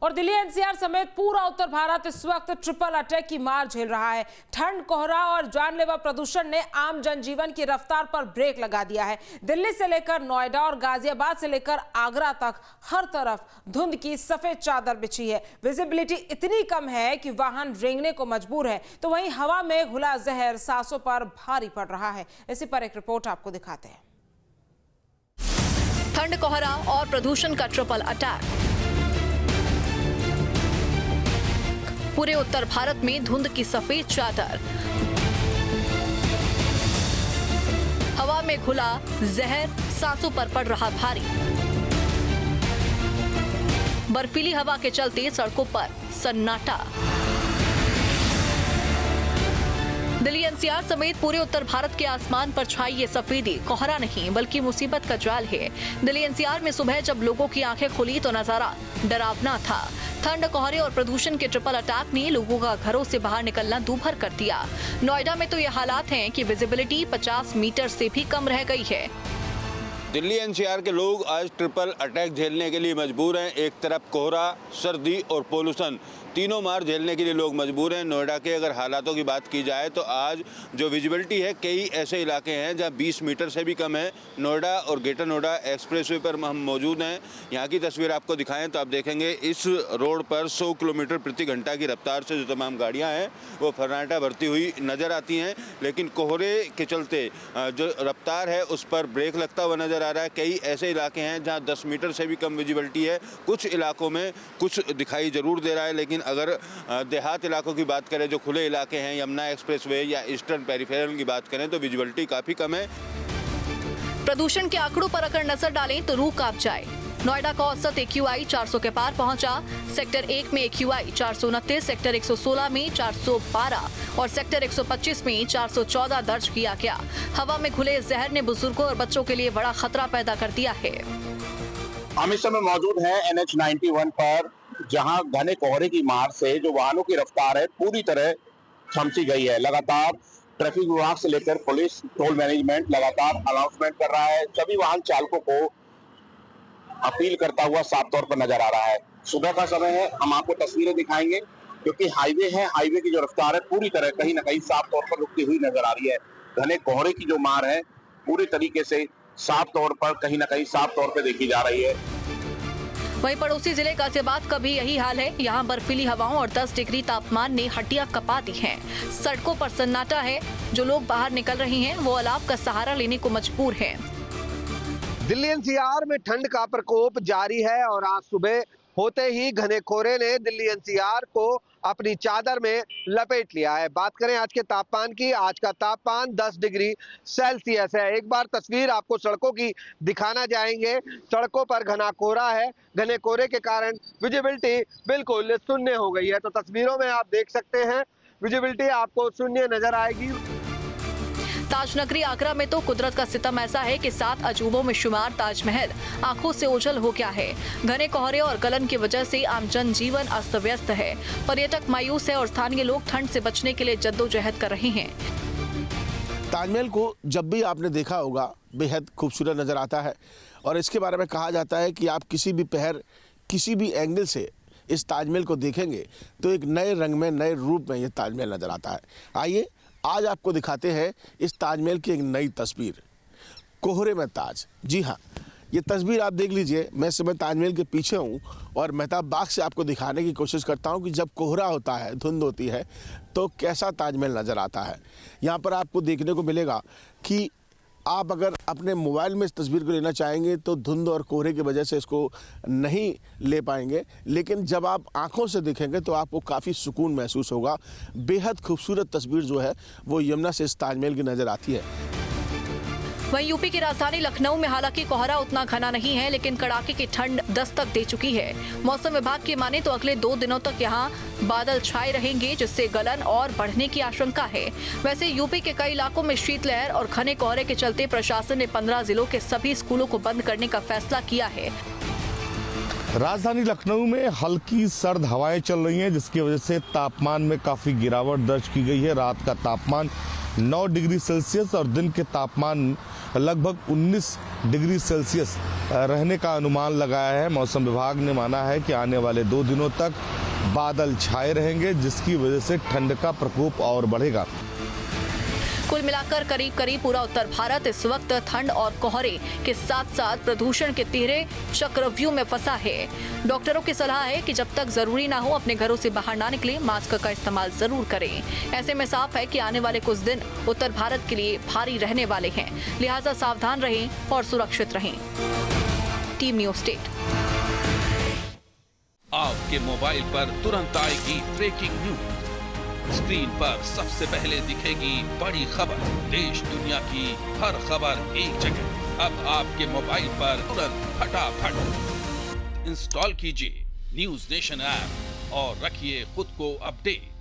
और दिल्ली एनसीआर समेत पूरा उत्तर भारत इस वक्त ट्रिपल अटैक की मार झेल रहा है। ठंड, कोहरा और जानलेवा प्रदूषण ने आम जनजीवन की रफ्तार पर ब्रेक लगा दिया है। दिल्ली से लेकर नोएडा और गाजियाबाद से लेकर आगरा तक हर तरफ धुंध की सफेद चादर बिछी है। विजिबिलिटी इतनी कम है कि वाहन रेंगने को मजबूर है, तो वहीं हवा में घुला जहर सांसों पर भारी पड़ रहा है। इसी पर एक रिपोर्ट आपको दिखाते हैं। ठंड, कोहरा और प्रदूषण का ट्रिपल अटैक। पूरे उत्तर भारत में धुंध की सफेद चादर, हवा में घुला जहर सांसों पर पड़ रहा भारी। बर्फीली हवा के चलते सड़कों पर सन्नाटा। दिल्ली एनसीआर समेत पूरे उत्तर भारत के आसमान पर छाई ये सफेदी कोहरा नहीं बल्कि मुसीबत का जाल है। दिल्ली एनसीआर में सुबह जब लोगों की आंखें खुली तो नजारा डरावना था। ठंड, कोहरे और प्रदूषण के ट्रिपल अटैक ने लोगों का घरों से बाहर निकलना दूभर कर दिया। नोएडा में तो ये हालात हैं कि विजिबिलिटी 50 मीटर से भी कम रह गई है। दिल्ली एनसीआर के लोग आज ट्रिपल अटैक झेलने के लिए मजबूर हैं। एक तरफ कोहरा, सर्दी और पोल्यूशन, तीनों मार झेलने के लिए लोग मजबूर हैं। नोएडा के अगर हालातों की बात की जाए तो आज जो विजिबिलिटी है, कई ऐसे इलाके हैं जहां 20 मीटर से भी कम है। नोएडा और ग्रेटर नोएडा एक्सप्रेसवे पर हम मौजूद हैं। यहाँ की तस्वीर आपको दिखाएं तो आप देखेंगे इस रोड पर 100 किलोमीटर प्रति घंटा की रफ्तार से जो तमाम गाड़ियाँ हैं वो फर्राटा भरती हुई नज़र आती हैं, लेकिन कोहरे के चलते जो रफ्तार है उस पर ब्रेक लगता हुआ नज़र आ रहा है। कई ऐसे इलाके हैं जहाँ 10 मीटर से भी कम विजिबिलिटी है। कुछ इलाकों में कुछ दिखाई जरूर दे रहा है, लेकिन अगर देहात इलाकों की बात करें, जो खुले इलाके हैं, यमुना एक्सप्रेसवे या ईस्टर्न पेरिफेरल की बात करें तो विजिबिलिटी काफ़ी कम है। प्रदूषण के आंकड़ों पर अगर नजर डालें तो रूह कांप जाए। नोएडा का औसत AQI 400 के पार पहुंचा। सेक्टर 1 में AQI 429, सेक्टर 116 में 412 और सेक्टर 125 में 414 दर्ज किया गया। हवा में घुले जहर ने बुजुर्गों और बच्चों के लिए बड़ा खतरा पैदा कर दिया है। हम इस समय मौजूद हैं NH 91 पर, जहां घने कोहरे की मार से जो वाहनों की रफ्तार है पूरी तरह थमसी गई है। लगातार ट्रैफिक विभाग से लेकर पुलिस, टोल मैनेजमेंट लगातार अनाउंसमेंट कर रहा है। सभी वाहन चालकों को अपील करता हुआ साफ तौर पर नजर आ रहा है। सुबह का समय है, हम आपको तस्वीरें दिखाएंगे क्योंकि हाईवे है, हाईवे की जो रफ्तार है पूरी तरह कहीं ना कहीं साफ तौर पर रुकती हुई नजर आ रही है। घने कोहरे की जो मार है पूरी तरीके से साफ तौर पर कहीं ना कहीं साफ तौर पर देखी जा रही है। वहीं पड़ोसी जिले गाजियाबाद का भी यही हाल है। यहाँ बर्फीली हवाओं और 10 डिग्री तापमान ने हड्डियां कपा दी हैं। सड़कों पर सन्नाटा है। जो लोग बाहर निकल रहे हैं वो अलाव का सहारा लेने को मजबूर हैं। दिल्ली एनसीआर में ठंड का प्रकोप जारी है और आज सुबह होते ही घने कोहरे ने दिल्ली एनसीआर को अपनी चादर में लपेट लिया है। बात करें आज के तापमान की, आज का तापमान 10 डिग्री सेल्सियस है। एक बार तस्वीर आपको सड़कों की दिखाना चाहेंगे। सड़कों पर घना कोहरा है। घने कोहरे के कारण विजिबिलिटी बिल्कुल शून्य हो गई है। तो तस्वीरों में आप देख सकते हैं विजिबिलिटी आपको शून्य नजर आएगी। ताजनगरी आगरा में तो कुदरत का सितम ऐसा है कि 7 अजूबों में शुमार ताजमहल आंखों से ओझल हो गया है। घने कोहरे और गलन की वजह से आम जनजीवन अस्त व्यस्त है। पर्यटक मायूस है और स्थानीय लोग ठंड से बचने के लिए जद्दोजहद कर रहे हैं। ताजमहल को जब भी आपने देखा होगा बेहद खूबसूरत नजर आता है और इसके बारे में कहा जाता है कि आप किसी भी पहर, किसी भी एंगल से इस ताजमहल को देखेंगे तो एक नए रंग में, नए रूप में ये ताजमहल नजर आता है। आइए आज आपको दिखाते हैं इस ताजमहल की एक नई तस्वीर, कोहरे में ताज। जी हाँ, ये तस्वीर आप देख लीजिए। मैं इस समय ताजमहल के पीछे हूँ और मेहताब बाग से आपको दिखाने की कोशिश करता हूँ कि जब कोहरा होता है, धुंध होती है, तो कैसा ताजमहल नज़र आता है। यहाँ पर आपको देखने को मिलेगा कि आप अगर अपने मोबाइल में इस तस्वीर को लेना चाहेंगे तो धुंध और कोहरे की वजह से इसको नहीं ले पाएंगे, लेकिन जब आप आंखों से देखेंगे तो आपको काफ़ी सुकून महसूस होगा। बेहद खूबसूरत तस्वीर जो है वो यमुना से इस ताजमहल की नज़र आती है। वहीं यूपी की राजधानी लखनऊ में हालांकि कोहरा उतना घना नहीं है, लेकिन कड़ाके की ठंड दस्तक दे चुकी है। मौसम विभाग की माने तो अगले 2 दिनों तक यहाँ बादल छाए रहेंगे, जिससे गलन और बढ़ने की आशंका है। वैसे यूपी के कई इलाकों में शीतलहर और घने कोहरे के चलते प्रशासन ने 15 जिलों के सभी स्कूलों को बंद करने का फैसला किया है। राजधानी लखनऊ में हल्की सर्द हवाएं चल रही हैं, जिसकी वजह से तापमान में काफ़ी गिरावट दर्ज की गई है। रात का तापमान 9 डिग्री सेल्सियस और दिन के तापमान लगभग 19 डिग्री सेल्सियस रहने का अनुमान लगाया है। मौसम विभाग ने माना है कि आने वाले 2 दिनों तक बादल छाए रहेंगे, जिसकी वजह से ठंड का प्रकोप और बढ़ेगा। कुल मिलाकर करीब करीब पूरा उत्तर भारत इस वक्त ठंड और कोहरे के साथ साथ प्रदूषण के तिहरे चक्रव्यूह में फंसा है। डॉक्टरों की सलाह है कि जब तक जरूरी ना हो अपने घरों से बाहर ना निकलें, मास्क का इस्तेमाल जरूर करें। ऐसे में साफ है कि आने वाले कुछ दिन उत्तर भारत के लिए भारी रहने वाले हैं, लिहाजा सावधान रहें और सुरक्षित रहें। Team news state. आपके मोबाइल पर तुरंत आएगी ब्रेकिंग न्यूज। स्क्रीन पर सबसे पहले दिखेगी बड़ी खबर। देश दुनिया की हर खबर एक जगह। अब आपके मोबाइल पर तुरंत फटाफट इंस्टॉल कीजिए न्यूज़ नेशन ऐप और रखिए खुद को अपडेट।